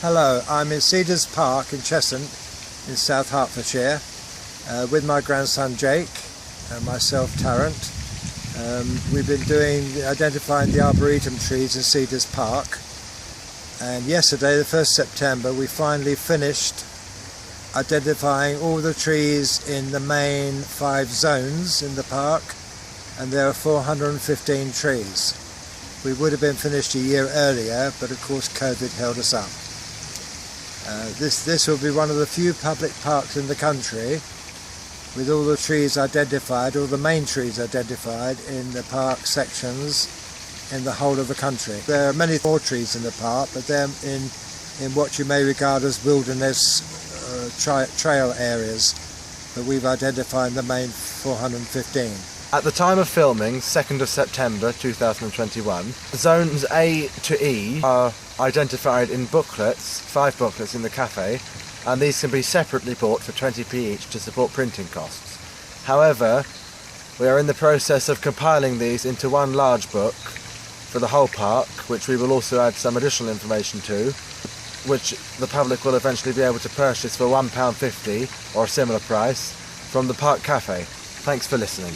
Hello, I'm in Cedars Park in Cheshunt in South Hertfordshire with my grandson Jake and myself Tarrant. We've been identifying the arboretum trees in Cedars Park, and yesterday, the 1st September, we finally finished identifying all the trees in the main 5 zones in the park, and there are 415 trees. We would have been finished a year earlier, but of course COVID held us up. This will be one of the few public parks in the country with all the trees identified, all the main trees identified in the park sections in the whole of the country. There are many more trees in the park, but they're in what you may regard as wilderness trail areas, but we've identified the main 415. At the time of filming, 2nd of September 2021, zones A to E are identified in booklets, 5 booklets in the cafe, and these can be separately bought for 20p each to support printing costs. However, we are in the process of compiling these into one large book for the whole park, which we will also add some additional information to, which the public will eventually be able to purchase for £1.50 or a similar price from the Park Cafe. Thanks for listening.